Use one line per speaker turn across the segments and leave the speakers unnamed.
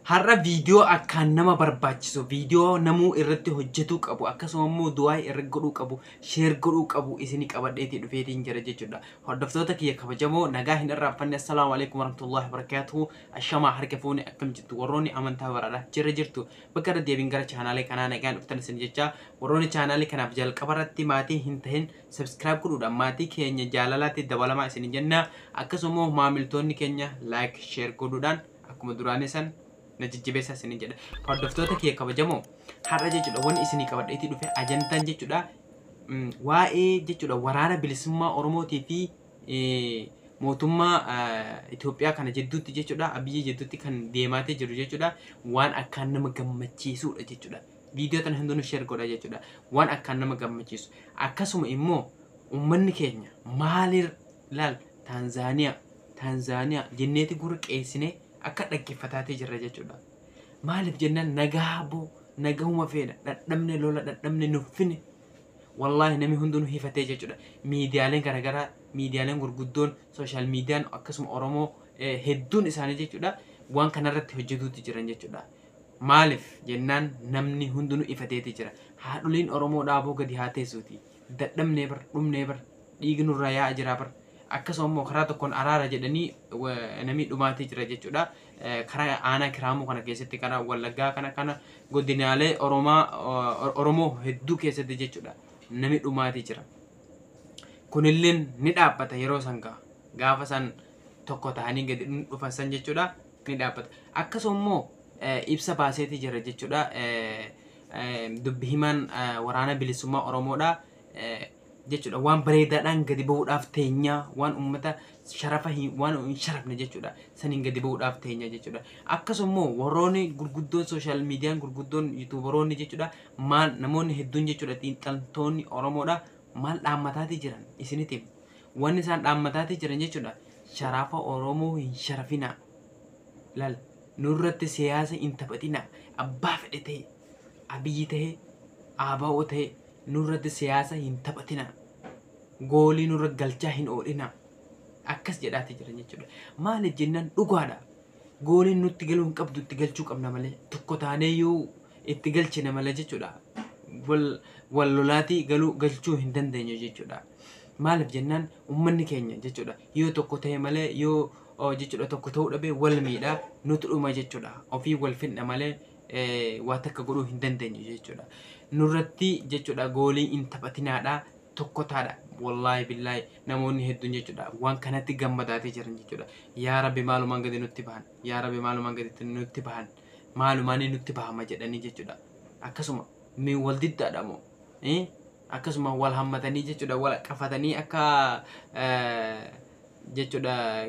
har'a viidiyoo akkaan nama barbaachisu viidiyoo namuu irratti hojjetuu qabu akkasumas du'aa irratti godhuu qabu sheer godhuu qabu isinii qabadheetii dhufeetiin jira jechuudha. Hordoftoota kiyya kabajamoo nagaa hin irraanfanne assalaamu alaykum warahmatullahi wabarakatuhu. Ashamaa harka fuuni akkam jirtu warroonni amantaa baraadha jira jirtu bakka irra deebiin gara chaanaalee kanaa nagaan dhuftan isin jecha warroonni chaanaalee kanaaf jalqabarratti maatii hin tahin subscribe godhuudhaan maatii keenya jaalalaatti dabalamaa isin jenna akkasumas maamiltoonni keenya like share godhuudhaan akkuma duraanii san najijjibeessa isin jedha. Hordoftoota kiyya kabajamoo har'a jechuudha wanni isinii qabadheetii dhufe ajantaan jechuudha waa'ee jechuudha waraana bilisummaa Oromootii fi mootummaa Itoophiyaa kana jidduutti jechuudha Abiyyi jidduutti kan deemaatee jiru jechuudha waan akkaan nama gammachiisudha jechuudha. Viidiyoo tan hundinuu share godha jechuudha waan akkaan nama gammachiisu. Akkasuma immoo uummanni keenya maaliif laal Taanzaaniyaa jenneeti gurra qeessinee akka dhaggeeffataatee jirra jechuudha. Maaliif jennaan nagahuma feena dadhabne lola dadhabne nuffine wallahi nami hundinuu hifatee jechuudha. Miidiyaaleen garagaraa miidiyaaleen gurguddoon sooshaal miidiyaan akkasuma Oromoo hedduun isaanii jechuudha waan kanarratti hojjetuutti jiran jechuudha. Maaliif jennaan namni hundinuu ifateeti jira. Haadholiin Oromoo dhaaboo gadi haa teessuuti. Dadhabnee bar dhumnee bar dhiigni nurra yaa'aa jira bar. Akkasuma karaa tokkoon araara jedhanii namni dhumaatii jira jechuudha. Karaa aanaa Kiraamuu kana keessatti karaa Wallaggaa kana godinaalee Oromoo hedduu keessatti jechuudha namni dhumaatii jira. Kunilleen ni dhaabbata yeroo san gaafa san tokko ta'anii gadi dhufan san jechuudha ni dhaabbata. Akkasuma ibsa baaseeti jira jechuudha. Dubbi himaan waraana bilisummaa Oromoodha. jechuudha waan bareedaadhaan gadi bahuudhaaf teenya waan ummata sharafa waan hin sharafne jechuudha saniin gadi bahuudhaaf teenya jechuudha. Akkasuma warroonni gurguddoon sooshaal miidiyaan gurguddoon yuutuubaroonni jechuudha maal namoonni hedduun jechuudha xiinxaltoonni Oromoodha maal dhaammataati jiran isinitti wanni isaan dhaammataati jiran jechuudha sharafa Oromoo hin sharafina lal nurratti siyaasa hin taphatina abbaa fedhe ta'e Abiyyi ta'e ABO ta'e nurratti siyaasa hin taphatina goolii nurra galchaa hin oolina akkas jedhaati jiran jechuudha. Maaliif jennaan dhugaadha gooliin nutti galuu hin qabdu itti galchuu qabna malee tokko taanee yoo itti galchina malee jechuudha wal lolaatii galchuu hin dandeenyu jechuudha. Maaliif jennaan uummanni keenya jechuudha yoo tokko ta'e malee yoo jechuudha tokko ta'uu dhabe wal miidhaa nuti dhuma jechuudha ofii wal finna malee waa takka godhuu hin dandeenyu jechuudha. Nurratti jechuudha goolii hin taphatinaadha tokko taadha wallahi billahi namoonni hedduun jechuudha waan kanatti gammadaatee jiran jechuudha. Yaa Rabbi maalumaan gadi nutti bahan yaa Rabbi maalumaan gadi nutti bahan maalumaan nutti bahama jedhanii jechuudha. Akkasuma mi wal diddaadha moo akkasuma wal hammatanii jechuudha wal qafatanii akka jechuudha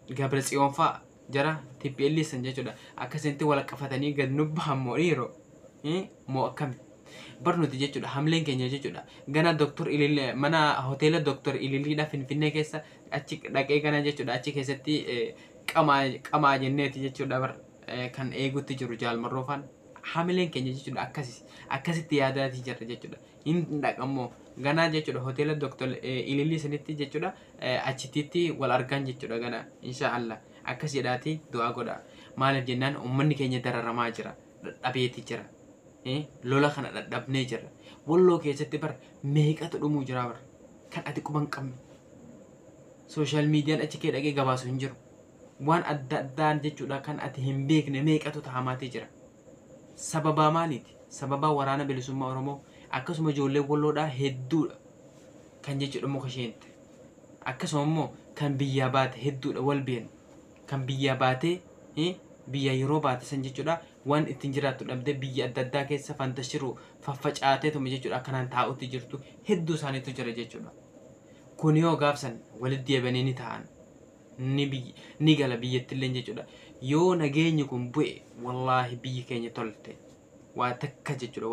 Gabre Tsiyoon fa'a jara TPLF san jechuudha akkasitti wal qafatanii gad nu bahan moo dhiiroo moo akkami barnuti jechuudha hamleen keenya jechuudha gana Dr. Ililii mana hoteela Dr. Ililiidha Finfinnee keessa achi dhaqee gana jechuudha achi keessatti qamaa jenneeti jechuudha bar kan eegutti jiru jaalmarroofaan hamleen keenya jechuudha akkasitti yaadaati jirra jechuudha hin dhaqammoo gana jechuudha hoteela Dr. Ililii sanitti jechuudha achititti wal argan jechuudha gana inshaallah akkas jedhaati du'aa godha. Maaliif jennaan uummanni keenya dararamaa jira dhabeeti jira lola kana dadhabnee jira walloo keessatti bar meeqatu dhumuu jira bar kan ati quban qabne sooshaal miidiyaan achi kee dhaqee gabaasu hin jiru waan adda addaan jechuudha kan ati hin beekne meeqatu tahamaatee jira. Sababaa maaliiti? Sababaa waraana bilisummaa Oromoo akkasuma ijoollee walloodhaa hedduudha kan jechuudha muka isheente akkasuma immoo kan biyyaa baate hedduudha wal beenu kan biyyaa baatee biyya yeroo baate san jechuudha waan ittiin jiraattu dhabde biyya adda addaa keessa fantashiru faffacaatee tume jechuudha akkanaan taa'utti jirtu hedduu isaaniitu jira jechuudha. Kun yoo gaafsan walitti deebanii ni ta'an ni gala biyyattillee jechuudha yoo nageenyi kun bu'e wallahi biyyi keenya tolte waa takka jechuudha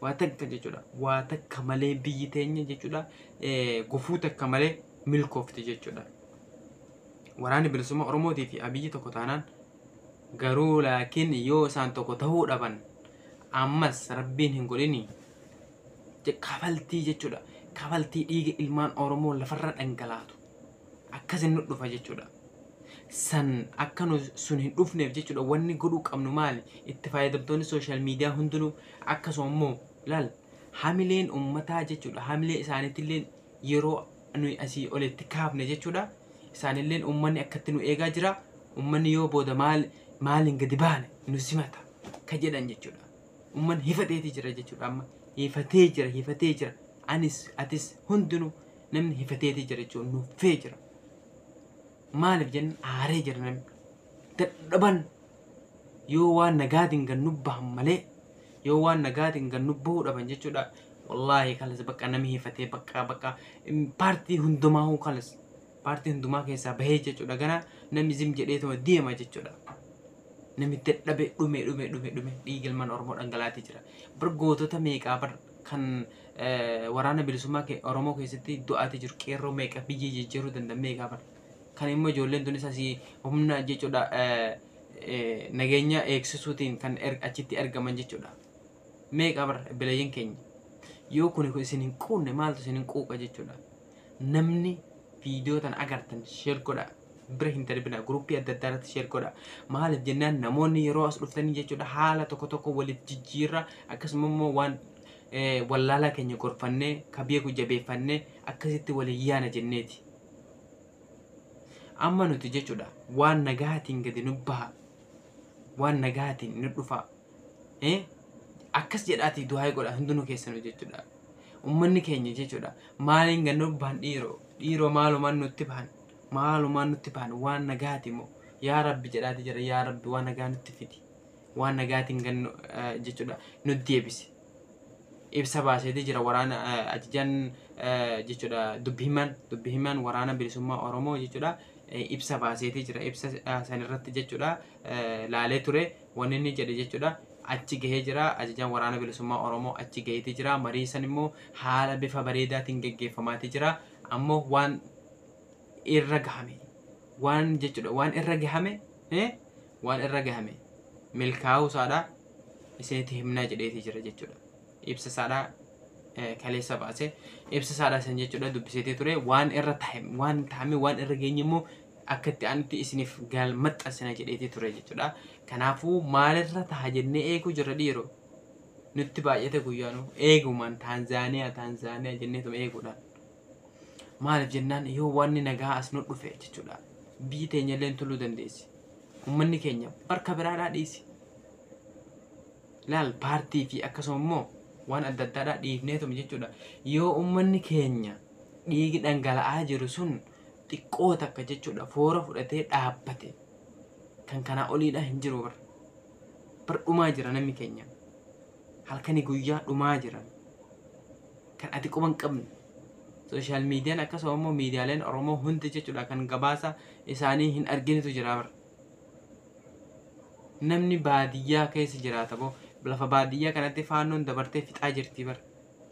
waa takka jechuudha waa takka malee biyyi teenya jechuudha gufuu takka malee milkoofti jechuudha. Waraanni bilisummaa Oromootii fi Abiyyi tokko taanaan garuu laakiin yoo isaan tokko ta'uu dhaban ammas rabbiin hin godhini kafaltii jechuudha kafaltii dhiiga ilmaan Oromoo lafarra dhangalaatu akkasin nu dhufa jechuudha. san akka nu sun hin dhufneef jechuudha wanni godhuu qabnu maali itti fayyadamtoonni social media hundinuu akkasuma immoo laal hamileen ummataa jechuudha hamilee isaaniitillee yeroo nuyi asii olitti kaafne jechuudha isaanillee ummanni akkatti nu eegaa jira ummanni yoo booda maaliin gadi baane nu simata ka jedhan jechuudha ummanni hifateeti jira jechuudha amma hifatee jira anis atis hundinuu namni hifateeti jira jechuudha nuffee jira maaliif jenna aaree jira namni dadhaban yoo waan nagaatiin gan nubbahan malee yoo waan nagaatiin gan nubbahuu dhaban jechuudha wallahi kalas bakka namni hifatee bakka paartii hundumaa kalas paartii hundumaa keessaa bahee jechuudha gana namni zim jedheetuma deema jechuudha namni dadhabe dhume dhiigilman Oromoo dhangalaatii jira bargootota meeqaa bar kan waraana bilisummaa Oromoo keessatti du'aatii jiru qeerroo meeqa biyya jijjiiruu danda'an meeqaa bar kan immoo ijoolleen tunis asii humna jechuudha nageenya eegsisuutiin kan achitti argaman jechuudha meeqa bar bilayeen keenya yoo kun isin hin quunne maaltu isin hin quuqa jechuudha namni viidiyoo tan agartan share godha bira hin darbina gruupii adda addaa irratti share godha maaliif jennaan namoonni yeroo as dhuftanii jechuudha haala tokko waliif jijjiirra akkasuma immoo waan wallaalaa keenya gorfannee kabeeku jabeeffannee akkasitti waliin yaana jenneeti amma nuti jechuudha waan nagaatiin gadi nu baha waan nagaatiin nu dhufa akkas jedhaati du'aa godha hundinuu keessanuu jechuudha ummanni keenya jechuudha maaliin gannu bahan dhiiroo maalumaan nutti bahan waan nagaati moo yaa rabbi jedhaati jira yaa rabbi waan nagaa nutti fidi waan nagaatiin gannu jechuudha nutti deebisi ibsa baaseeti jira waraana ajajaan jechuudha dubbi himan waraana bilisummaa Oromoo jechuudha ibsa baaseeti jira ibsa sanirratti jechuudha laalee ture wanni inni jedhe jechuudha achi gahee jira ajajaan waraana bilisummaa Oromoo achi gaheeti jira marii san immoo haala bifa bareedaatiin geggeeffamaati jira ammoo waan irra gahame waan jechuudha waan irra gahame milkaa'uu isaadha isinitti himnaa jedheeti jira jechuudha ibsa isaadha kaleessa baase ibsa isaadha san jechuudha dubbiseeti ture waan irra tahame waan irra geenye immoo akkatti anutti isiniif galmaxxasina jedheeti ture jechuudha kanaafuu maalirra taha jennee eeguu jirra dhiiroo nutti baay'ate guyyaanu eegumaan Taanzaaniyaa jenneetuma eeguudhaan maaliif jennaan yoo wanni nagaa as nu dhufe jechuudha biyyi teenya illee tuluu dandeessi ummanni keenya barka biraadhaa dhiisi laal paartii fi akkasuma immoo waan adda addaadhaa dhiifneetuma jechuudha yoo ummanni keenya dhiigi dhangala'aa jiru sun xiqqoo takka jechuudha foora fudhatee dhaabbate kan kanaa oliidha hin jiru bar dhumaa jira namni keenya halkanii guyyaa dhumaa jira kan ati quban qabne social media akkasuma immoo miidiyaaleen Oromoo hundi jechuudha kan gabaasa isaanii hin arginetu jira bar namni baadiyyaa keessa jiraata boo lafa baadiyyaa kanatti faannoon dabartee fixaa jirti bar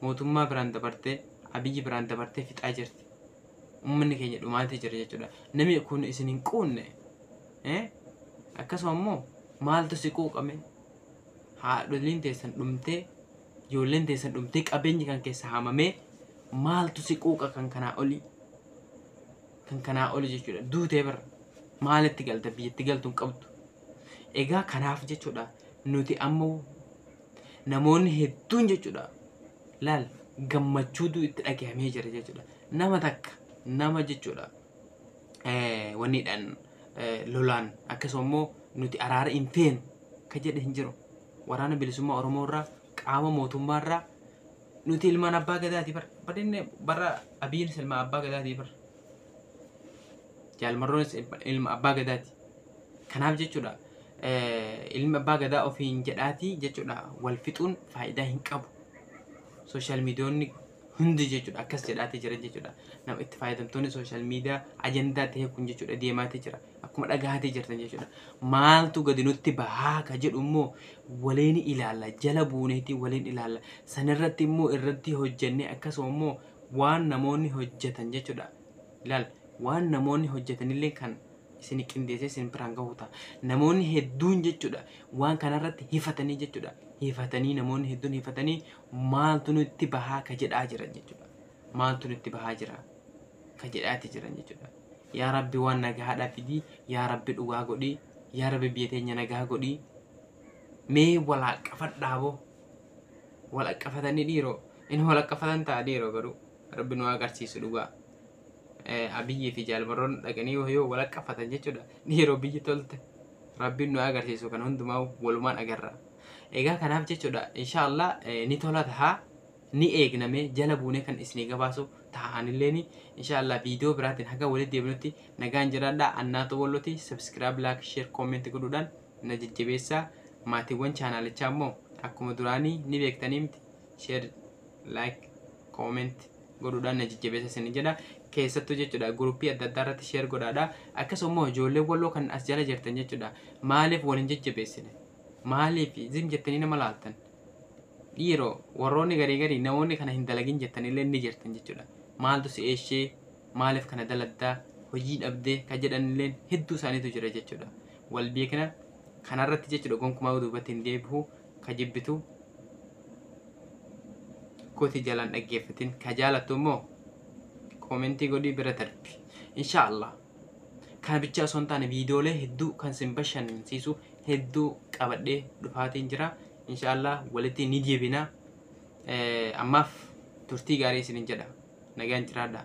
mootummaa biraan dabartee abiyyi biraan dabartee fixaa jirti ummanni keenya dhumaatee jira jechuudha namni kun isin hin quunne akkasuma immoo maaltu si quuqame haadholiin teessan dhumtee ijoolleen teessan dhumtee qabeenyi kan keessa haamamee maaltu si quuqa kan kanaa oli jechuudha duutee bar maalitti galta biyyatti galtuun qabdu egaa kanaaf jechuudha nuti ammoo namoonni hedduun jechuudha laal gammachuutu itti dhagahamee jira jechuudha nama takka nama jechuudha wanniidhaan lolaan akkasuma immoo nuti araara hin feenu ka jedhe hin jiru waraana bilisummaa Oromoo irraa qaama mootummaa irraa nuti ilmaan abbaa gadaati badinne bara abiyyiin ilma abbaa gadaati jaalmarroon ilma abbaa gadaati kanaaf jechuudha ilma abbaa gadaa ofiin jedhaati jechuudha wal fixuun faayidaa hin qabu social miidiyoonni hundi jechuudha akkas jedhaati jira jechuudha nama itti fayyadamtoonni social media ajandaa ta'e kun jechuudha deemaati jira akkuma dhagaatee jirtan jechuudha maaltu gadi nutti bahaa ka jedhu immoo waliin ilaalla jala buuneetii waliin ilaalla sanirratti immoo irratti hojjennee akkasuma immoo waan namoonni hojjetan jechuudha ilaal waan namoonni hojjetanillee kan isin qindeessee isin biraan gahuu ta'a namoonni hedduun jechuudha waan kanarratti hifatanii jechuudha hifatanii namoonni hedduun hifatanii maaltu nutti bahaa ka jedhaa jiran jechuudha maaltu nutti bahaa jira ka jedhaati jiran jechuudha يا ربي وانا قاعد فيدي يا ربي دواغودي يا ربي بيتين نغاغودي مي ولا قفت دابو ولا قفتني ديرو إن ولا قفتن تا ديرو غرو ربي نو اغارسيسو دغا أبي في جالبرون لكني وهيو ولا قفتن جچودا ديرو بيجي تولت ربي نو اغارسيسو كان هندما ولمان اغرا إيغا كاناف جچودا إن شاء الله ني تولاتها ni eegname jala buune kan isni gabaasu ta'anilleeni inshallah video biraatiin haga walitti deebinutti nagaan jiraadha annaatu walloti subscribe like share comment godhuudhaan na jajjabeessaa maatiiwwan chaanalichaa immoo akkuma duraanii ni beektanii miti share like comment godhuudhaan na jajjabeessaa isin jedha keessattuu jechuudha gruupii adda addaa irratti share godhaadha akkasumas ijoollee walloo kan as jala jirtan jechuudha maaliif waliin jajjabeessine maaliif zim jettanii nama laaltan dhiiroo warroonni garii namoonni kana hin dalagin jettanillee ni jirtan jechuudha maaltu si eeshee maaliif kana daladdaa hojii dhabdee ka jedhanillee hedduu isaaniitu jira jechuudha wal beekna kanarratti jechuudha gonkumaa duubatti hin deebi'u ka jibbitu kooti jalaan dhaggeeffatin ka jaalattu immoo koomentii godhii bira darbi inshaallah kana bichaa osoo hin taane viidiyoolee hedduu kan sin bashannansiisu hedduu qabadhee dhufaatiin jira inshallah walitti ni deebina ammaaf turtii gaarii isin jedha nagaan jiraadha